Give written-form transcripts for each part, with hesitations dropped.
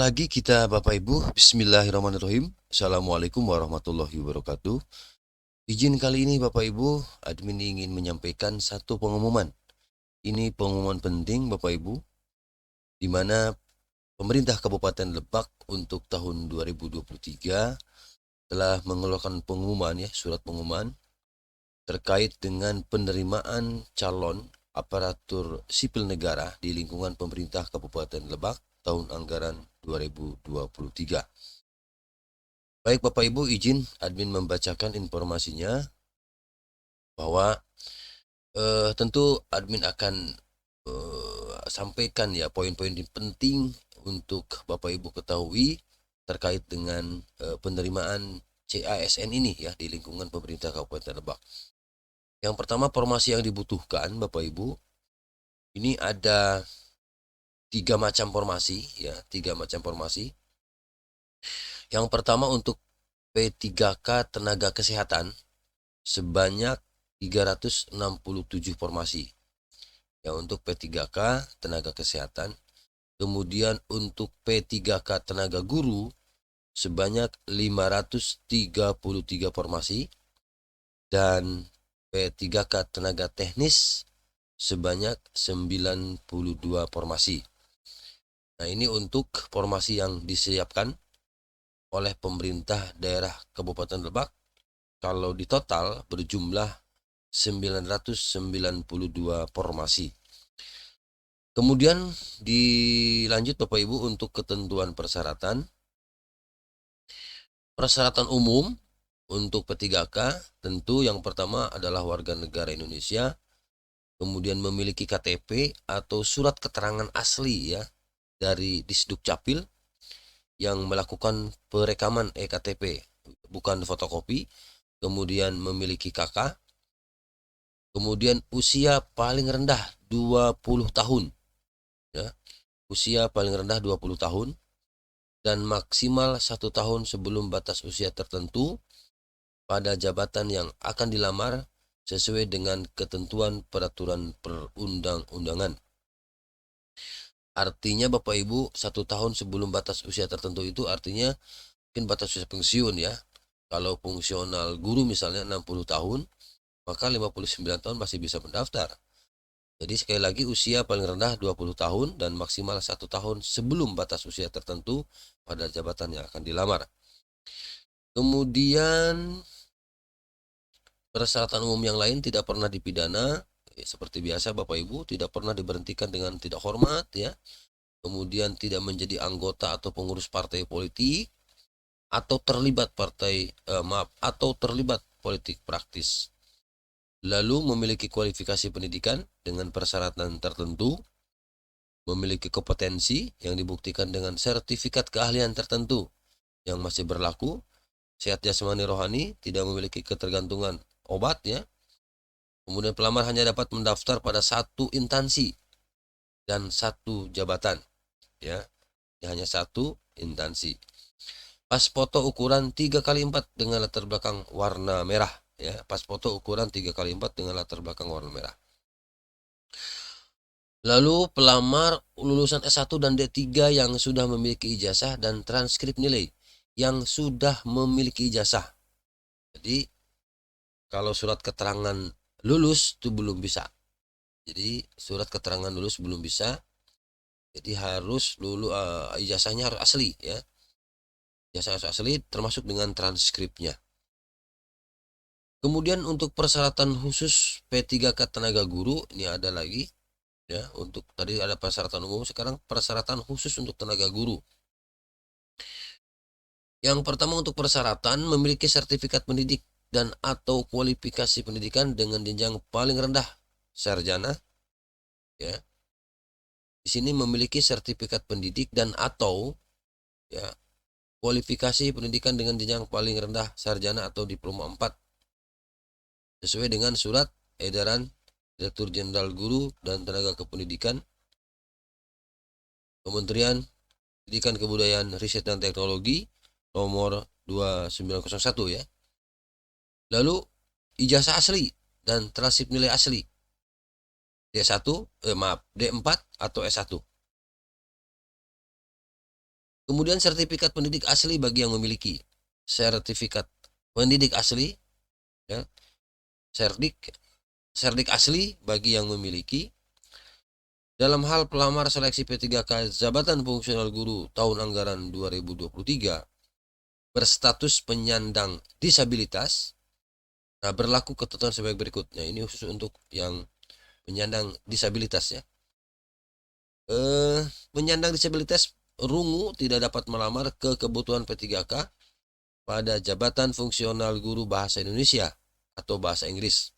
lagi kita Bapak Ibu. Bismillahirrahmanirrahim. Assalamualaikum warahmatullahi wabarakatuh. Izin kali ini Bapak Ibu, admin ingin menyampaikan satu pengumuman. Ini pengumuman penting Bapak Ibu, di mana pemerintah Kabupaten Lebak untuk tahun 2023 telah mengeluarkan pengumuman surat pengumuman terkait dengan penerimaan calon aparatur sipil negara di lingkungan pemerintah Kabupaten Lebak tahun anggaran 2023. Baik Bapak Ibu, izin admin membacakan informasinya bahwa tentu admin akan sampaikan poin-poin penting untuk Bapak Ibu ketahui terkait dengan penerimaan CASN ini di lingkungan pemerintah Kabupaten Lebak. Yang pertama, formasi yang dibutuhkan Bapak Ibu, ini ada tiga macam formasi. Yang pertama untuk P3K tenaga kesehatan sebanyak 367 formasi. Untuk P3K tenaga kesehatan. Kemudian untuk P3K tenaga guru sebanyak 533 formasi. Dan P3K tenaga teknis sebanyak 92 formasi. Nah, ini untuk formasi yang disiapkan oleh pemerintah daerah Kabupaten Lebak. Kalau di total berjumlah 992 formasi. Kemudian dilanjut Bapak Ibu untuk ketentuan persyaratan. Persyaratan umum untuk P3K tentu yang pertama adalah warga negara Indonesia, kemudian memiliki KTP atau surat keterangan asli dari Disduk Capil yang melakukan perekaman eKTP, bukan fotokopi, kemudian memiliki KK, kemudian usia paling rendah 20 tahun. Usia paling rendah 20 tahun dan maksimal 1 tahun sebelum batas usia tertentu pada jabatan yang akan dilamar sesuai dengan ketentuan peraturan perundang-undangan. Artinya Bapak Ibu, 1 tahun sebelum batas usia tertentu itu artinya mungkin batas usia pensiun Kalau fungsional guru misalnya 60 tahun, maka 59 tahun masih bisa mendaftar. Jadi sekali lagi usia paling rendah 20 tahun dan maksimal 1 tahun sebelum batas usia tertentu pada jabatan yang akan dilamar. Kemudian persyaratan umum yang lain tidak pernah dipidana, seperti biasa Bapak Ibu, tidak pernah diberhentikan dengan tidak hormat Kemudian tidak menjadi anggota atau pengurus partai politik atau terlibat politik praktis. Lalu memiliki kualifikasi pendidikan dengan persyaratan tertentu, memiliki kompetensi yang dibuktikan dengan sertifikat keahlian tertentu yang masih berlaku, sehat jasmani rohani, tidak memiliki ketergantungan obat Kemudian pelamar hanya dapat mendaftar pada satu instansi dan satu jabatan hanya satu instansi. Pas foto ukuran 3x4 dengan latar belakang warna merah pas foto ukuran 3x4 dengan latar belakang warna merah. Lalu pelamar lulusan S1 dan D3 yang sudah memiliki ijazah dan transkrip nilai yang sudah memiliki ijazah. Jadi kalau surat keterangan lulus itu belum bisa. Jadi surat keterangan lulus belum bisa. Jadi harus ijazahnya harus asli Ijazah harus asli termasuk dengan transkripnya. Kemudian untuk persyaratan khusus P3K tenaga guru ini ada lagi untuk tadi ada persyaratan umum, sekarang persyaratan khusus untuk tenaga guru. Yang pertama untuk persyaratan memiliki sertifikat pendidik dan atau kualifikasi pendidikan dengan jenjang paling rendah sarjana Di sini memiliki sertifikat pendidik dan atau kualifikasi pendidikan dengan jenjang paling rendah sarjana atau diploma 4 sesuai dengan surat edaran Direktur Jenderal Guru dan Tenaga Kependidikan Kementerian Pendidikan Kebudayaan Riset dan Teknologi nomor 2901 Lalu ijazah asli dan transkrip nilai asli D4 atau S1. Kemudian sertifikat pendidik asli bagi yang memiliki. Sertifikat pendidik asli, ya, serdik, serdik asli bagi yang memiliki. Dalam hal pelamar seleksi P3K Jabatan Fungsional Guru tahun anggaran 2023 berstatus penyandang disabilitas, nah berlaku ketentuan sebagai berikut. Nah, ini khusus untuk yang penyandang disabilitas ya. Penyandang disabilitas rungu tidak dapat melamar ke kebutuhan P3K pada Jabatan Fungsional Guru Bahasa Indonesia atau Bahasa Inggris.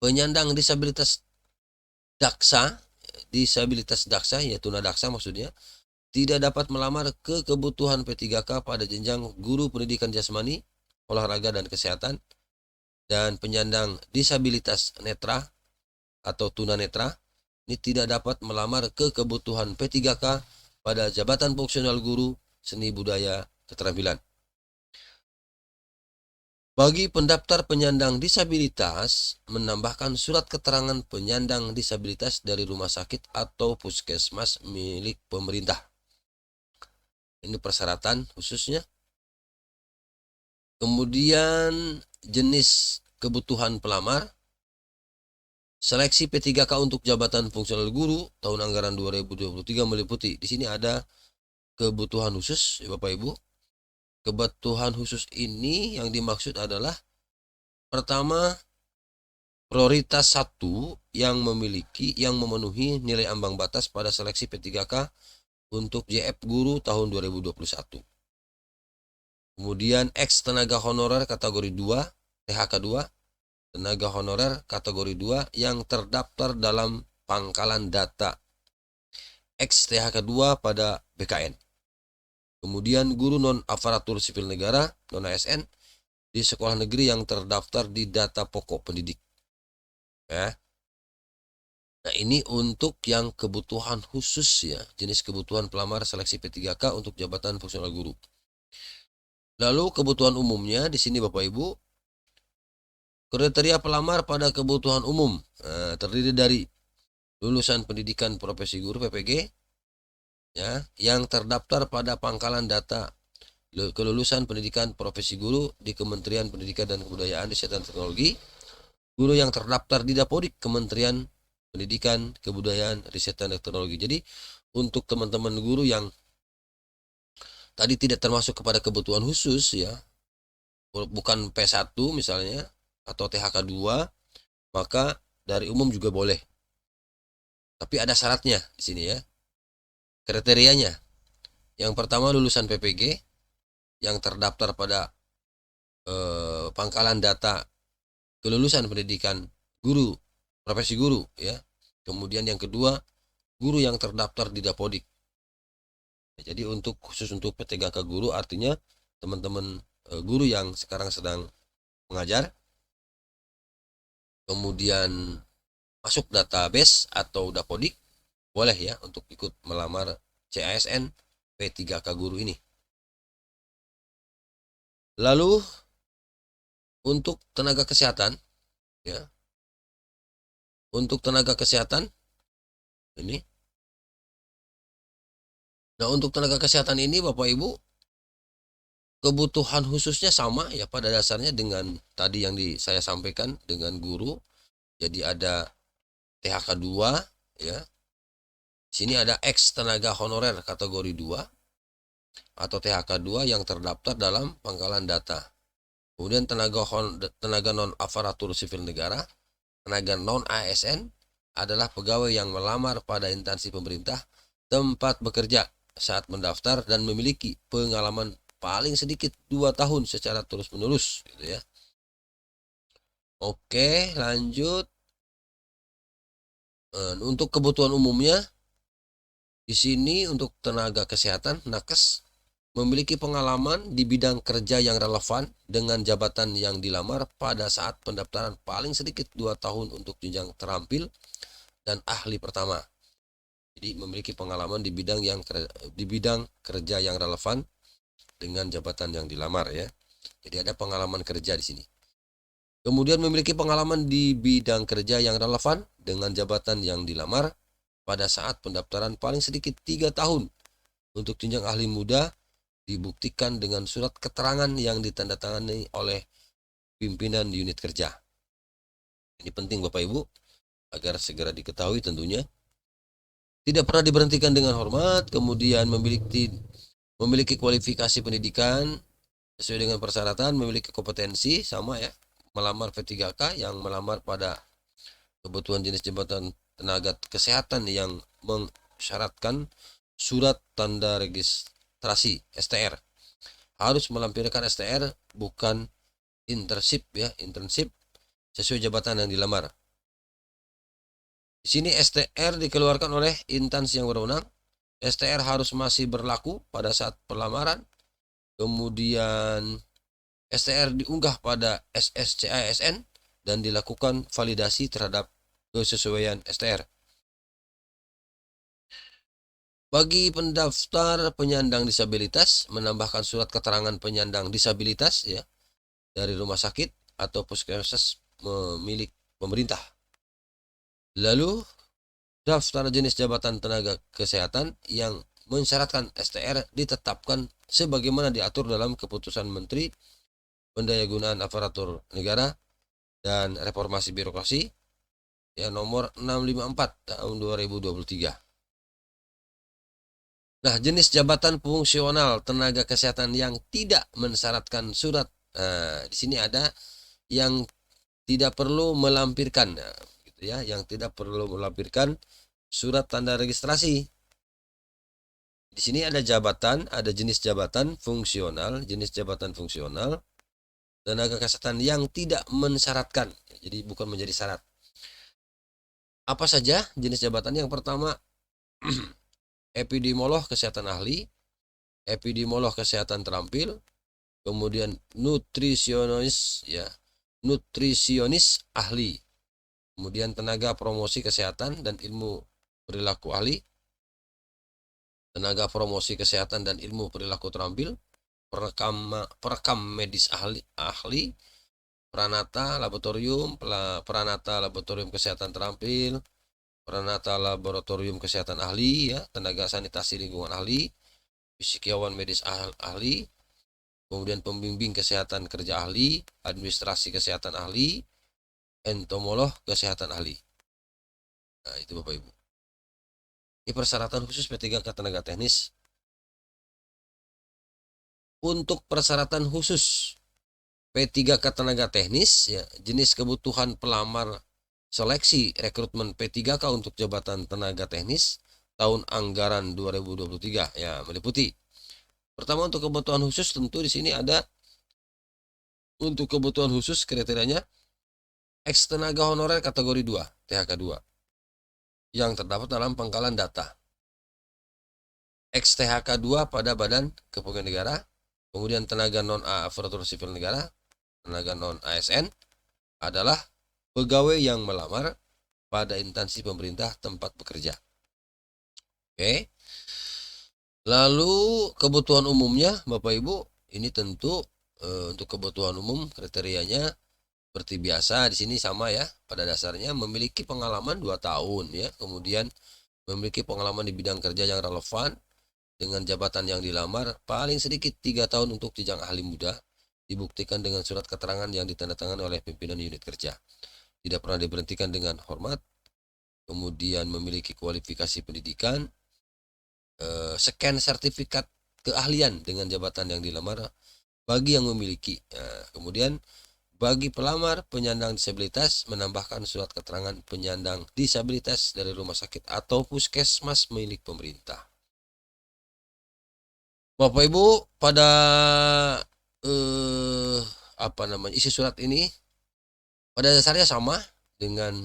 Penyandang disabilitas daksa ya tunadaksa maksudnya, tidak dapat melamar ke kebutuhan P3K pada jenjang guru pendidikan jasmani, olahraga dan kesehatan, dan penyandang disabilitas netra atau tunanetra ini tidak dapat melamar ke kebutuhan P3K pada jabatan fungsional guru seni budaya keterampilan. Bagi pendaftar penyandang disabilitas, menambahkan surat keterangan penyandang disabilitas dari rumah sakit atau puskesmas milik pemerintah. Ini persyaratan khususnya. Kemudian jenis kebutuhan pelamar. Seleksi P3K untuk jabatan fungsional guru tahun anggaran 2023 meliputi. Di sini ada kebutuhan khusus ya Bapak Ibu. Kebutuhan khusus ini yang dimaksud adalah pertama, prioritas 1 yang memenuhi nilai ambang batas pada seleksi P3K untuk JF guru tahun 2021. Kemudian X tenaga honorer kategori 2, THK 2, tenaga honorer kategori 2 yang terdaftar dalam pangkalan data X THK 2 pada BKN. Kemudian guru non aparatur sipil negara, non ASN, di sekolah negeri yang terdaftar di data pokok pendidik. Ya. Nah, ini untuk yang kebutuhan khusus ya, jenis kebutuhan pelamar seleksi P3K untuk jabatan fungsional guru. Lalu kebutuhan umumnya di sini Bapak Ibu, kriteria pelamar pada kebutuhan umum terdiri dari lulusan pendidikan profesi guru PPG ya, yang terdaftar pada pangkalan data kelulusan pendidikan profesi guru di Kementerian Pendidikan dan Kebudayaan Riset dan Teknologi, guru yang terdaftar di Dapodik Kementerian Pendidikan, Kebudayaan, Riset dan Teknologi. Jadi untuk teman-teman guru yang tadi tidak termasuk kepada kebutuhan khusus ya, bukan P1 misalnya atau THK 2, maka dari umum juga boleh. Tapi ada syaratnya di sini ya. Kriterianya. Yang pertama lulusan PPG yang terdaftar pada pangkalan data kelulusan pendidikan guru, profesi guru ya. Kemudian yang kedua, guru yang terdaftar di Dapodik. Jadi untuk khusus untuk P3K guru artinya teman-teman guru yang sekarang sedang mengajar, kemudian masuk database atau Dapodik, boleh ya untuk ikut melamar CASN P3K guru ini. Lalu untuk tenaga kesehatan ya. Untuk tenaga kesehatan ini. Nah, untuk tenaga kesehatan ini Bapak Ibu, kebutuhan khususnya sama ya pada dasarnya dengan tadi yang saya sampaikan dengan guru. Jadi ada THK 2 ya. Sini ada X tenaga honorer kategori 2 atau THK 2 yang terdaftar dalam pangkalan data. Kemudian tenaga non aparatur sipil negara, tenaga non ASN adalah pegawai yang melamar pada instansi pemerintah tempat bekerja saat mendaftar dan memiliki pengalaman paling sedikit 2 tahun secara terus-menerus gitu ya. Oke, lanjut. Untuk kebutuhan umumnya di sini untuk tenaga kesehatan nakes memiliki pengalaman di bidang kerja yang relevan dengan jabatan yang dilamar pada saat pendaftaran paling sedikit 2 tahun untuk jenjang terampil dan ahli pertama. Jadi memiliki pengalaman di bidang kerja yang relevan dengan jabatan yang dilamar ya. Jadi ada pengalaman kerja di sini. Kemudian memiliki pengalaman di bidang kerja yang relevan dengan jabatan yang dilamar pada saat pendaftaran paling sedikit 3 tahun untuk jenjang ahli muda dibuktikan dengan surat keterangan yang ditandatangani oleh pimpinan unit kerja. Ini penting Bapak Ibu agar segera diketahui tentunya. Tidak pernah diberhentikan dengan hormat, kemudian memiliki kualifikasi pendidikan sesuai dengan persyaratan, memiliki kompetensi sama ya. Melamar P3K yang melamar pada kebutuhan jenis jabatan tenaga kesehatan yang mensyaratkan surat tanda registrasi STR. Harus melampirkan STR, bukan internship ya, internship sesuai jabatan yang dilamar. Di sini STR dikeluarkan oleh instansi yang berwenang. STR harus masih berlaku pada saat pelamaran. Kemudian STR diunggah pada SSCASN dan dilakukan validasi terhadap kesesuaian STR. Bagi pendaftar penyandang disabilitas, menambahkan surat keterangan penyandang disabilitas ya dari rumah sakit atau puskesmas milik pemerintah. Lalu daftar jenis jabatan tenaga kesehatan yang mensyaratkan STR ditetapkan sebagaimana diatur dalam Keputusan Menteri Pendayagunaan Aparatur Negara dan Reformasi Birokrasi ya nomor 654 tahun 2023. Nah, jenis jabatan fungsional tenaga kesehatan yang tidak mensyaratkan surat. Nah, di sini ada yang tidak perlu melampirkan gitu ya, yang tidak perlu melampirkan surat tanda registrasi. Di sini ada jabatan, ada jenis jabatan fungsional, tenaga kesehatan yang tidak mensyaratkan. Jadi bukan menjadi syarat. Apa saja jenis jabatan? Yang pertama epidemiolog kesehatan ahli, epidemiolog kesehatan terampil, kemudian nutrisionis ya, nutrisionis ahli, kemudian tenaga promosi kesehatan dan ilmu perilaku ahli, tenaga promosi kesehatan dan ilmu perilaku terampil, perekam medis ahli, peranata laboratorium kesehatan terampil, peranata laboratorium kesehatan ahli ya, tenaga sanitasi lingkungan ahli, fisikawan medis ahli, kemudian pembimbing kesehatan kerja ahli, administrasi kesehatan ahli, entomolog kesehatan ahli. Nah, itu Bapak Ibu. Ini persyaratan khusus P3K tenaga teknis. Untuk persyaratan khusus P3K tenaga teknis ya, jenis kebutuhan pelamar seleksi rekrutmen P3K untuk jabatan tenaga teknis tahun anggaran 2023 ya meliputi. Pertama untuk kebutuhan khusus tentu di sini ada untuk kebutuhan khusus kriterianya ex tenaga honorer kategori 2 THK 2 yang terdapat dalam pangkalan data. Ex THK 2 pada Badan Kepegawaian Negara, kemudian tenaga non aparatur sipil negara, tenaga non ASN adalah pegawai yang melamar pada instansi pemerintah tempat bekerja. Oke. Lalu kebutuhan umumnya Bapak Ibu, ini tentu untuk kebutuhan umum kriterianya seperti biasa di sini sama ya. Pada dasarnya memiliki pengalaman 2 tahun ya, kemudian memiliki pengalaman di bidang kerja yang relevan dengan jabatan yang dilamar, paling sedikit 3 tahun untuk jenjang ahli muda, dibuktikan dengan surat keterangan yang ditandatangani oleh pimpinan unit kerja. Tidak pernah diberhentikan dengan hormat, kemudian memiliki kualifikasi pendidikan, scan sertifikat keahlian dengan jabatan yang dilamar bagi yang memiliki. Kemudian bagi pelamar penyandang disabilitas menambahkan surat keterangan penyandang disabilitas dari rumah sakit atau puskesmas milik pemerintah. Bapak Ibu, pada isi surat ini pada dasarnya sama dengan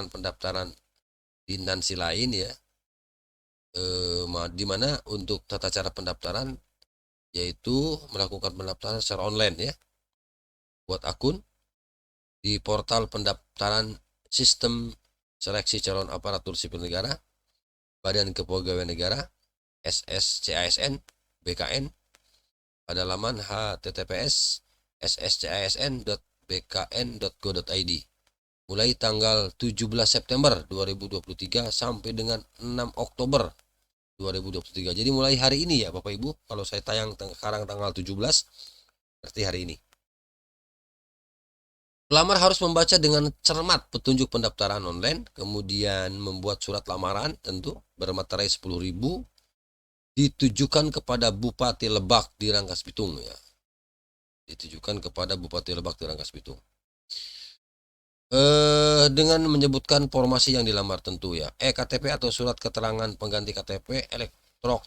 pendaftaran di instansi lain ya, di mana untuk tata cara pendaftaran yaitu melakukan pendaftaran secara online ya, buat akun di portal pendaftaran sistem seleksi calon aparatur sipil negara, Badan Kepegawaian Negara, SSCASN, BKN, pada laman https sscsn.bkn.go.id. mulai tanggal 17 September 2023 sampai dengan 6 Oktober 2023. Jadi mulai hari ini ya Bapak Ibu, kalau saya tayang sekarang tanggal 17, berarti hari ini. Pelamar harus membaca dengan cermat petunjuk pendaftaran online, kemudian membuat surat lamaran tentu bermaterai 10.000, ditujukan kepada Bupati Lebak di Rangkas Bitung ya. Ditujukan kepada Bupati Lebak di Rangkas Bitung. Dengan menyebutkan formasi yang dilamar tentu ya. KTP atau surat keterangan pengganti KTP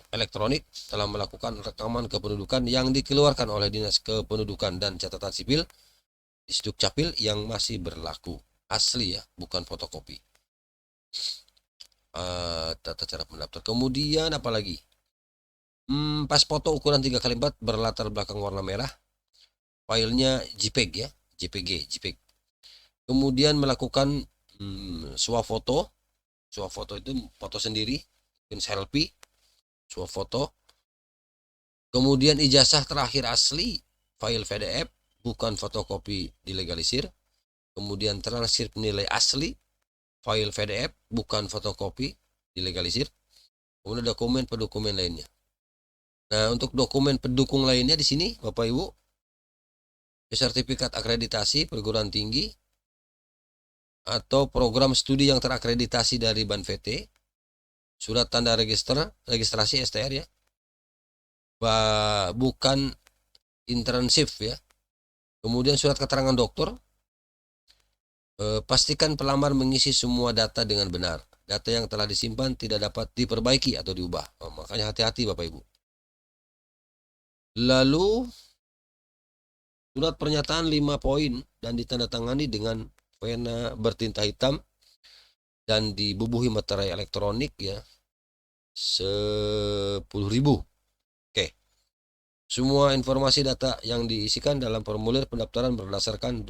elektronik telah melakukan rekaman kependudukan yang dikeluarkan oleh Dinas Kependudukan dan Catatan Sipil di Dukcapil yang masih berlaku. Asli ya, bukan fotokopi. Tata cara pendaftar. Kemudian apa lagi? Pas foto ukuran 3x4 berlatar belakang warna merah. Filenya JPEG ya, JPG. Kemudian melakukan swafoto. Swafoto itu foto sendiri, mungkin selfie, swafoto. Kemudian ijazah terakhir asli, file PDF, bukan fotokopi dilegalisir. Kemudian transkrip nilai asli, file PDF, bukan fotokopi dilegalisir. Kemudian dokumen pendokumen lainnya. Nah, untuk dokumen pendukung lainnya di sini, Bapak Ibu, sertifikat akreditasi perguruan tinggi atau program studi yang terakreditasi dari BANVT, surat tanda registrasi STR ya, bukan internship ya. Kemudian surat keterangan dokter. Pastikan pelamar mengisi semua data dengan benar. Data yang telah disimpan tidak dapat diperbaiki atau diubah. Makanya hati-hati Bapak Ibu. Lalu surat pernyataan 5 poin dan ditandatangani dengan pena bertinta hitam dan dibubuhi materai elektronik ya 10.000. Oke. Semua informasi data yang diisikan dalam formulir pendaftaran berdasarkan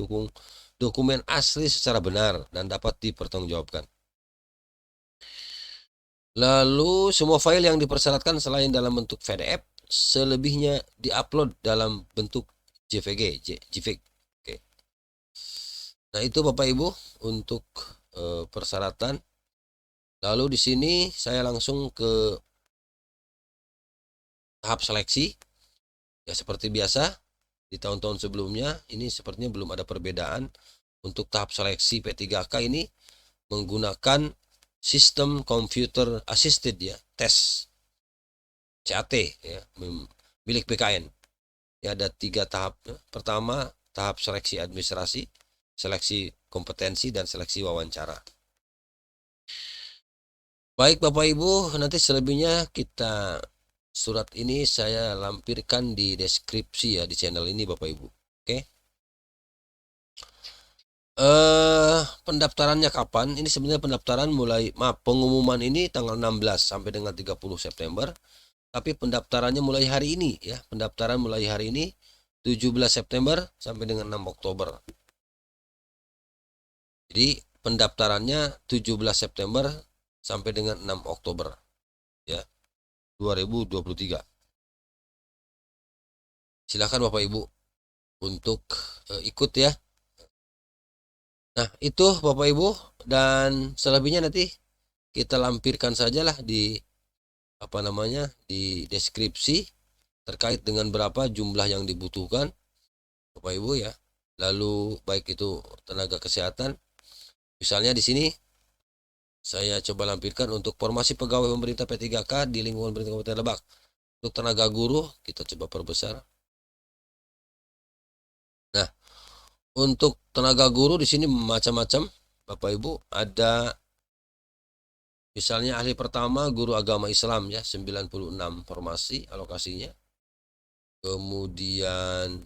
dokumen asli secara benar dan dapat dipertanggungjawabkan. Lalu semua file yang dipersyaratkan selain dalam bentuk PDF, selebihnya diupload dalam bentuk JPG. Oke. Nah itu Bapak Ibu untuk persyaratan. Lalu di sini saya langsung ke tahap seleksi. Ya seperti biasa di tahun-tahun sebelumnya, ini sepertinya belum ada perbedaan. Untuk tahap seleksi P3K ini menggunakan sistem computer assisted ya, tes CAT ya, milik BKN. Ya, ada 3 tahap. Pertama, tahap seleksi administrasi, seleksi kompetensi, dan seleksi wawancara. Baik Bapak Ibu, nanti selebihnya surat ini saya lampirkan di deskripsi ya di channel ini Bapak Ibu. Oke. Pendaftarannya kapan? Ini sebenarnya pendaftaran pengumuman ini tanggal 16 sampai dengan 30 September. Tapi pendaftarannya mulai hari ini ya. Pendaftaran mulai hari ini 17 September sampai dengan 6 Oktober. Jadi pendaftarannya 17 September sampai dengan 6 Oktober ya 2023. Silakan Bapak Ibu untuk ikut ya. Nah, itu Bapak Ibu, dan selebihnya nanti kita lampirkan sajalah di di deskripsi terkait dengan berapa jumlah yang dibutuhkan Bapak Ibu ya. Lalu baik itu tenaga kesehatan, misalnya di sini saya coba lampirkan untuk formasi pegawai pemerintah P3K di lingkungan pemerintah Kabupaten Lebak. Untuk tenaga guru kita coba perbesar. Nah, untuk tenaga guru di sini macam-macam Bapak Ibu, ada misalnya ahli pertama guru agama Islam ya, 96 formasi alokasinya. Kemudian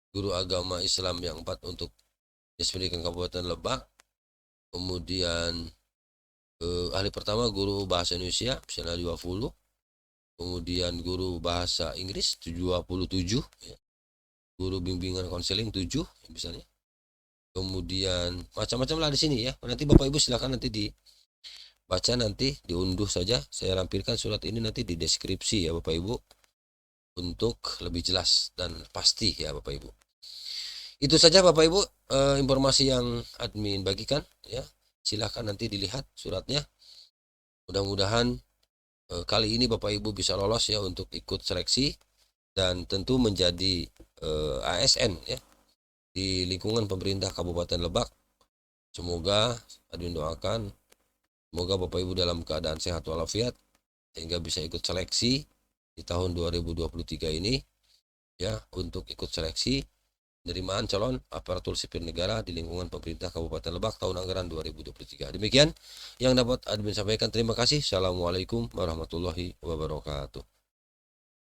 guru agama Islam yang 4 untuk Dinas Pendidikan Kabupaten Lebak. Kemudian ahli pertama guru bahasa Indonesia misalnya 20. Kemudian guru bahasa Inggris 27 ya. Guru bimbingan konseling 7 misalnya. Kemudian macam-macam lah di sini ya. Nanti Bapak Ibu silakan nanti dibaca, nanti diunduh saja. Saya lampirkan surat ini nanti di deskripsi ya Bapak Ibu, untuk lebih jelas dan pasti ya Bapak Ibu. Itu saja Bapak Ibu informasi yang admin bagikan ya. Silahkan nanti dilihat suratnya. Mudah-mudahan kali ini Bapak Ibu bisa lolos ya untuk ikut seleksi dan tentu menjadi ASN ya di lingkungan pemerintah Kabupaten Lebak. Semoga admin doakan semoga Bapak Ibu dalam keadaan sehat walafiat sehingga bisa ikut seleksi di tahun 2023 ini ya untuk ikut seleksi penerimaan calon aparatur sipil negara di lingkungan pemerintah Kabupaten Lebak tahun anggaran 2023. Demikian yang dapat admin sampaikan. Terima kasih. Assalamualaikum warahmatullahi wabarakatuh.